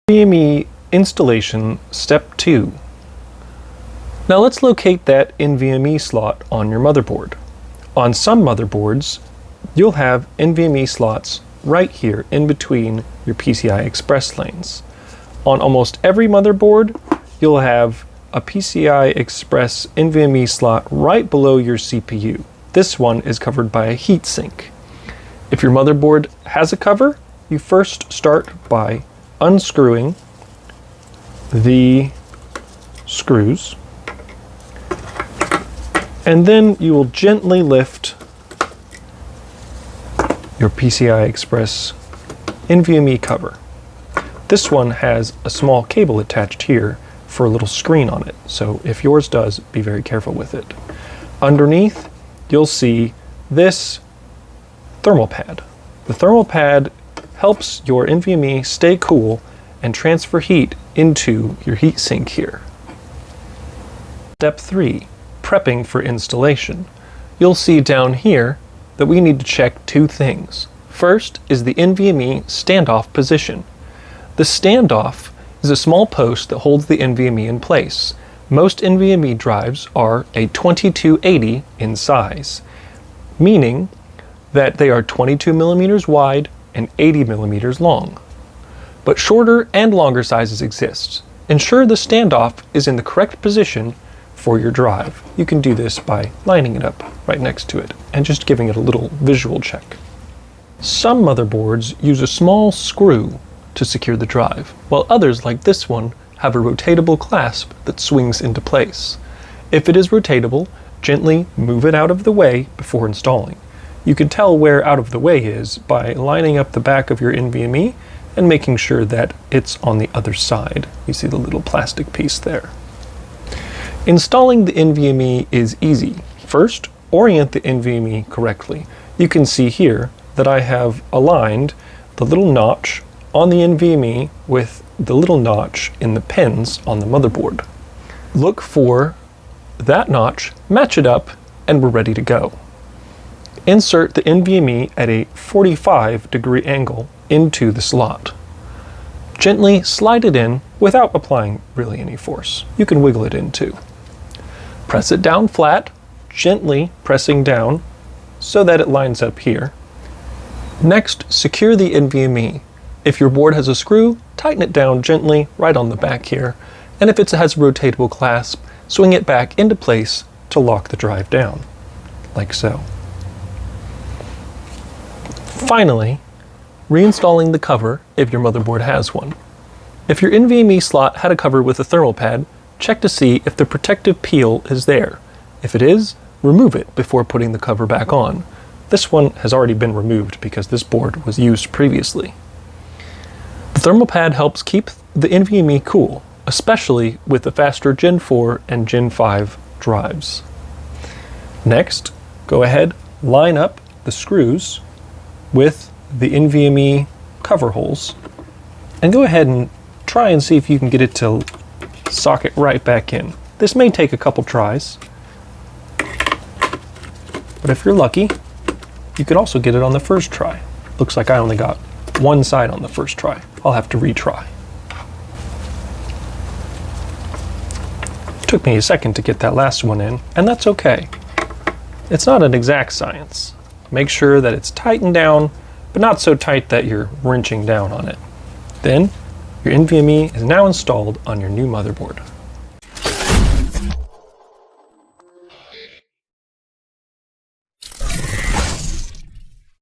NVMe installation step 2. Now let's locate that NVMe slot on your motherboard. On some motherboards, you'll have NVMe slots right here in between your PCI Express lanes. On almost every motherboard, you'll have a PCI Express NVMe slot right below your CPU. This one is covered by a heatsink. If your motherboard has a cover, you first start by unscrewing the screws, and then you will gently lift your PCI Express NVMe cover. This one has a small cable attached here for a little screen on it, so if yours does, be very careful with it. Underneath, you'll see this thermal pad. The thermal pad helps your NVMe stay cool and transfer heat into your heatsink here. Step 3, prepping for installation. You'll see down here that we need to check two things. First is the NVMe standoff position. The standoff is a small post that holds the NVMe in place. Most NVMe drives are a 2280 in size, meaning that they are 22 millimeters wide and 80 millimeters long. But shorter and longer sizes exist. Ensure the standoff is in the correct position for your drive. You can do this by lining it up right next to it and just giving it a little visual check. Some motherboards use a small screw to secure the drive, while others, like this one, have a rotatable clasp that swings into place. If it is rotatable, gently move it out of the way before installing. You can tell where out of the way is by lining up the back of your NVMe and making sure that it's on the other side. You see the little plastic piece there. Installing the NVMe is easy. First, orient the NVMe correctly. You can see here that I have aligned the little notch on the NVMe with the little notch in the pins on the motherboard. Look for that notch, match it up, and we're ready to go. Insert the NVMe at a 45-degree angle into the slot. Gently slide it in without applying really any force. You can wiggle it in too. Press it down flat, gently pressing down so that it lines up here. Next, secure the NVMe. If your board has a screw, tighten it down gently right on the back here, and if it has a rotatable clasp, swing it back into place to lock the drive down, like so. Finally, reinstalling the cover if your motherboard has one. If your NVMe slot had a cover with a thermal pad, check to see if the protective peel is there. If it is, remove it before putting the cover back on. This one has already been removed because this board was used previously. The thermal pad helps keep the NVMe cool, especially with the faster Gen 4 and Gen 5 drives. Next, go ahead, line up the screws with the NVMe cover holes, and go ahead and try and see if you can get it to socket right back in. This may take a couple tries, but if you're lucky, you could also get it on the first try. Looks like I only got one side on the first try. I'll have to retry. Took me a second to get that last one in, and that's okay. It's not an exact science. Make sure that it's tightened down, but not so tight that you're wrenching down on it. Then, your NVMe is now installed on your new motherboard.